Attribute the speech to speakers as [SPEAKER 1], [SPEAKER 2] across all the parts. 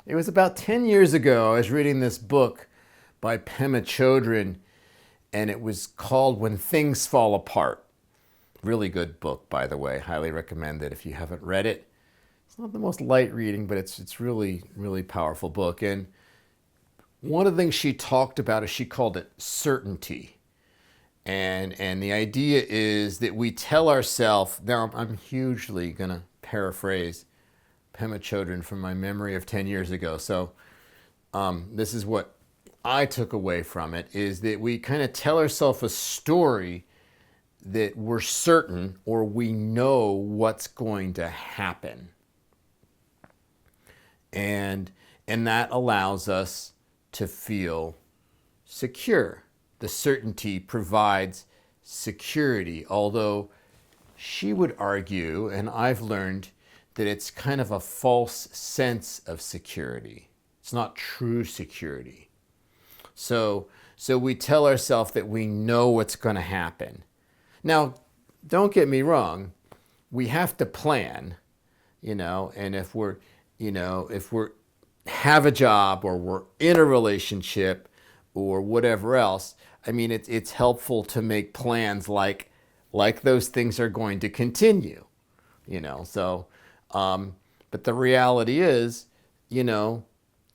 [SPEAKER 1] It was about 10 years ago. I was reading this book by Pema Chodron, and it was called When Things Fall Apart. Really good book, by the way. Highly recommend it if you haven't read it. It's not the most light reading, but it's really, really powerful book. And one of the things she talked about is she called it certainty. And the idea is that we tell ourselves, now I'm hugely going to paraphrase Pema Chodron from my memory of 10 years ago. So this is what I took away from it, is that we kind of tell ourselves a story that we're certain or we know what's going to happen. And that allows us to feel secure. The certainty provides security, although she would argue, and I've learned, that it's kind of a false sense of security. It's not true security. So we tell ourselves that we know what's going to happen. Now, don't get me wrong, we have to plan, and if we're have a job or we're in a relationship or whatever else, I mean, it's helpful to make plans like those things are going to continue, so, but the reality is,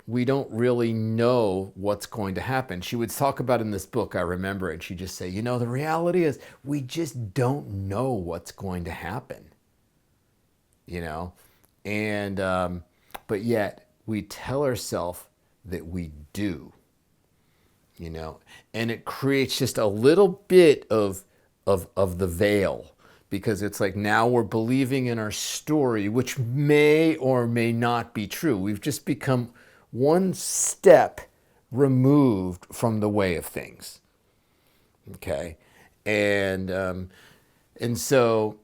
[SPEAKER 1] we don't really know what's going to happen. She would talk about in this book, I remember, and she'd just say, the reality is we just don't know what's going to happen, and, but yet we tell ourselves that we do, and it creates just a little bit of the veil, because it's like now we're believing in our story, which may or may not be true. We've just become one step removed from the way of things. Okay, and so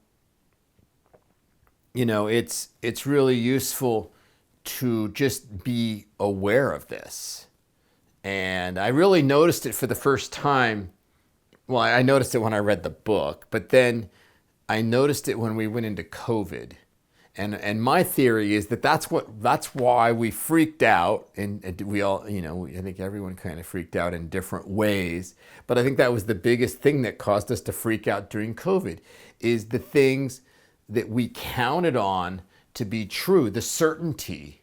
[SPEAKER 1] it's really useful to just be aware of this. And I really noticed it for the first time. Well, I noticed it when I read the book, but then I noticed it when we went into COVID. And my theory is that's why we freaked out, and we all, I think everyone kind of freaked out in different ways. But I think that was the biggest thing that caused us to freak out during COVID, is the things that we counted on to be true, the certainty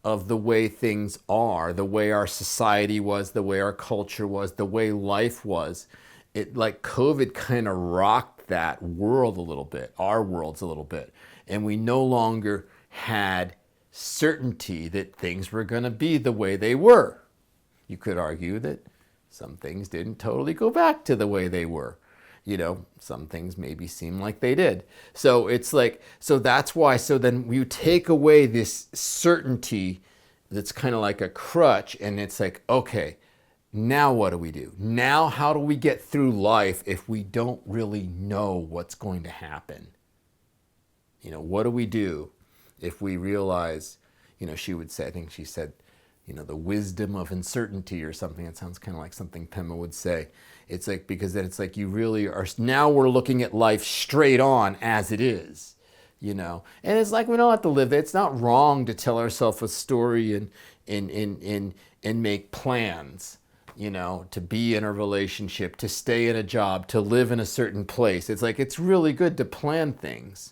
[SPEAKER 1] of the way things are, the way our society was, the way our culture was, the way life was. It, like, COVID kind of rocked that world a little bit, our worlds a little bit. And we no longer had certainty that things were going to be the way they were. You could argue that some things didn't totally go back to the way they were. Some things maybe seem like they did. So it's like, so that's why, so then you take away this certainty that's kind of like a crutch, and it's like, okay, now what do we do? Now how do we get through life if we don't really know what's going to happen? What do we do if we realize, she would say, I think she said, the wisdom of uncertainty or something. It sounds kind of like something Pema would say. It's like, because then it's like you really are, now we're looking at life straight on as it is, and it's like we don't have to live it. It's not wrong to tell ourselves a story and make plans, to be in a relationship, to stay in a job, to live in a certain place. It's like, it's really good to plan things.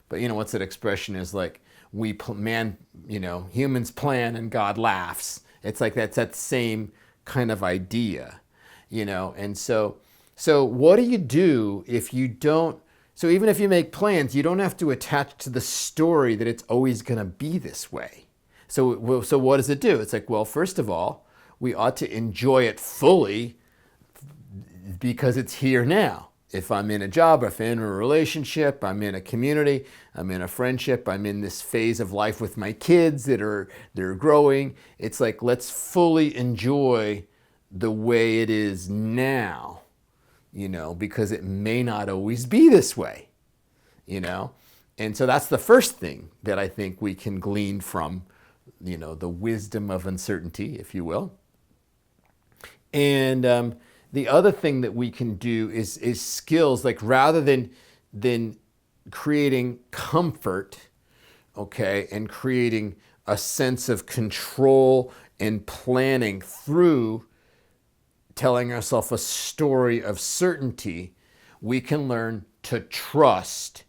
[SPEAKER 1] But what's that expression is like, humans plan and God laughs. It's like that's that same kind of idea, and so what do you do if you don't, so even if you make plans, you don't have to attach to the story that it's always going to be this way. So what does it do? It's like, well, first of all, we ought to enjoy it fully because it's here now. If I'm in a job, if I'm in a relationship, I'm in a community, I'm in a friendship, I'm in this phase of life with my kids they're growing, it's like, let's fully enjoy the way it is now, because it may not always be this way, And so that's the first thing that I think we can glean from, the wisdom of uncertainty, if you will. And the other thing that we can do is skills, like rather than creating comfort, okay, and creating a sense of control and planning through telling ourselves a story of certainty, we can learn to trust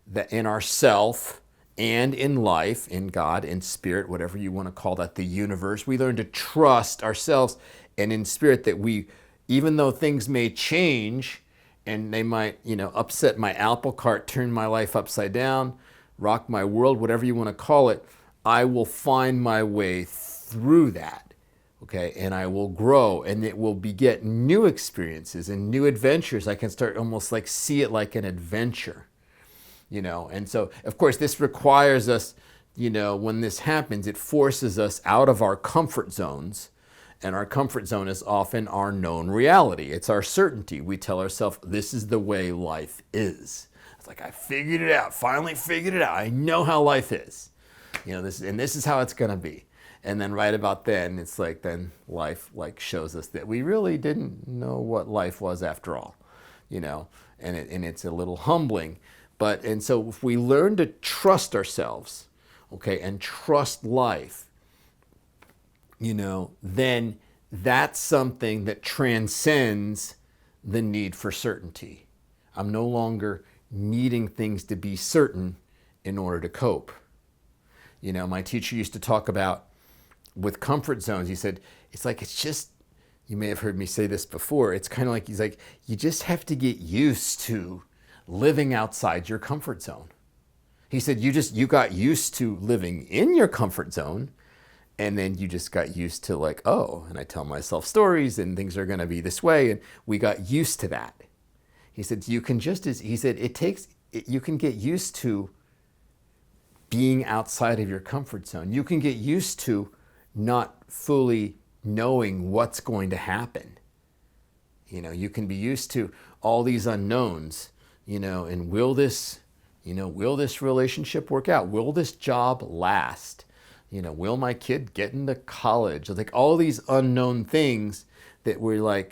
[SPEAKER 1] that in ourself and in life, in God, in spirit, whatever you want to call that, the universe. We learn to trust ourselves and in spirit that we, even though things may change and they might, upset my apple cart, turn my life upside down, rock my world, whatever you want to call it, I will find my way through that. Okay, and I will grow, and it will beget new experiences and new adventures. I can start almost like see it like an adventure, And so, of course, this requires us, when this happens, it forces us out of our comfort zones. And our comfort zone is often our known reality. It's our certainty. We tell ourselves, this is the way life is. It's like, I figured it out, finally figured it out. I know how life is. This is how it's going to be. And then right about then, it's like then life shows us that we really didn't know what life was after all, and it's a little humbling. And so if we learn to trust ourselves, okay, and trust life, then that's something that transcends the need for certainty. I'm no longer needing things to be certain in order to cope. My teacher used to talk about with comfort zones, he said, it's just, you may have heard me say this before, it's kind of like, he's like, you just have to get used to living outside your comfort zone. He said, you got used to living in your comfort zone, and then you just got used to and I tell myself stories and things are going to be this way, and we got used to that. He said, you can get used to being outside of your comfort zone. You can get used to not fully knowing what's going to happen. You can be used to all these unknowns, and will this relationship work out? Will this job last? Will my kid get into college? Like all these unknown things that we're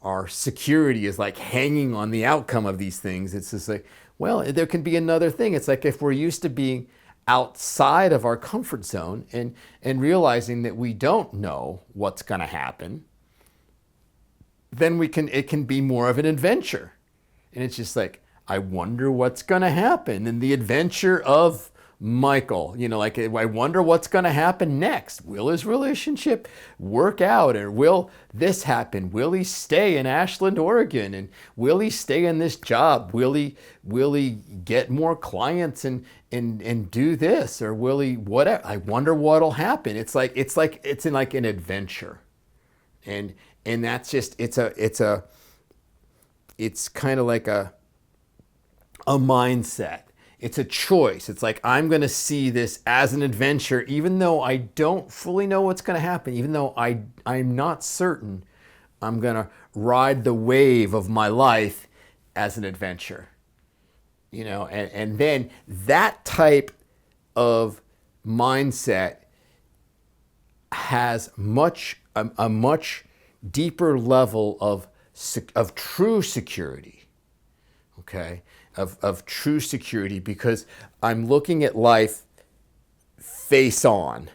[SPEAKER 1] our security is like hanging on the outcome of these things. It's just like, well, there can be another thing. It's like if we're used to being outside of our comfort zone and realizing that we don't know what's going to happen, then it can be more of an adventure. And it's just like, I wonder what's going to happen. And the adventure of Michael, I wonder what's going to happen next. Will his relationship work out? Or will this happen? Will he stay in Ashland, Oregon? And will he stay in this job? Will he get more clients and do this? Or will he whatever? I wonder what'll happen. It's in like an adventure. And that's just, it's kind of like a mindset. It's a choice. It's like, I'm going to see this as an adventure, even though I don't fully know what's going to happen, even though I'm not certain. I'm going to ride the wave of my life as an adventure. And then that type of mindset has a much deeper level of true security. Okay? Of true security, because I'm looking at life face on.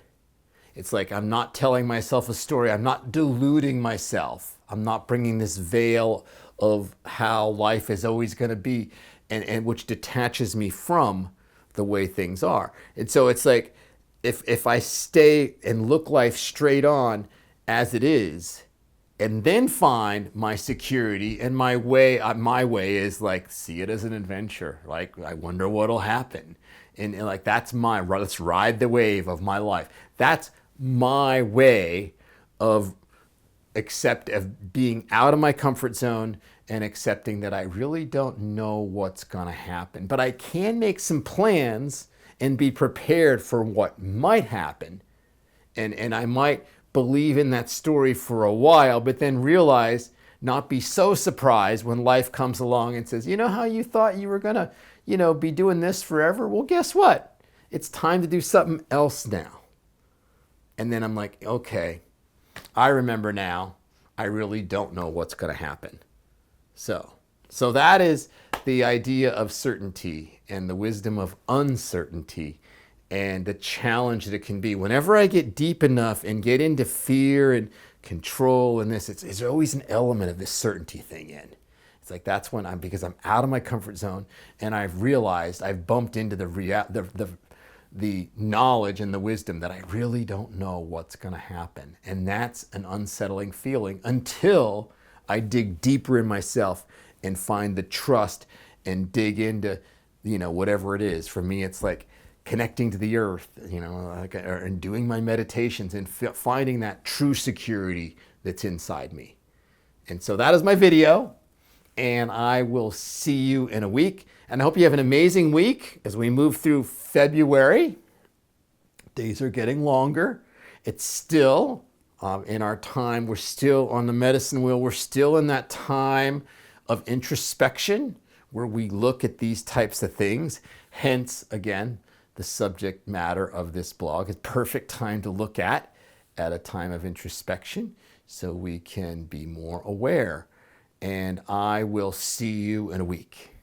[SPEAKER 1] It's like I'm not telling myself a story. I'm not deluding myself. I'm not bringing this veil of how life is always going to be, and which detaches me from the way things are. And so it's like if I stay and look life straight on as it is, and then find my security and my way is like, see it as an adventure. Like, I wonder what'll happen. And like, let's ride the wave of my life. That's my way of being out of my comfort zone and accepting that I really don't know what's gonna happen. But I can make some plans and be prepared for what might happen. And I might believe in that story for a while, but then realize, not be so surprised when life comes along and says, how you thought you were gonna, be doing this forever? Well, guess what? It's time to do something else now. And then I'm like, okay, I remember now, I really don't know what's gonna happen. So that is the idea of certainty and the wisdom of uncertainty. and the challenge that it can be. Whenever I get deep enough and get into fear and control and this, it's always an element of this certainty thing in. It's like that's when because I'm out of my comfort zone, and I've realized I've bumped into the knowledge and the wisdom that I really don't know what's going to happen. And that's an unsettling feeling until I dig deeper in myself and find the trust and dig into, whatever it is. For me, it's like connecting to the earth, and doing my meditations and finding that true security that's inside me. And so that is my video, and I will see you in a week. And I hope you have an amazing week as we move through February. Days are getting longer. It's still in our time. We're still on the medicine wheel. We're still in that time of introspection where we look at these types of things. Hence, again, the subject matter of this blog is perfect time to look at a time of introspection so we can be more aware. And I will see you in a week.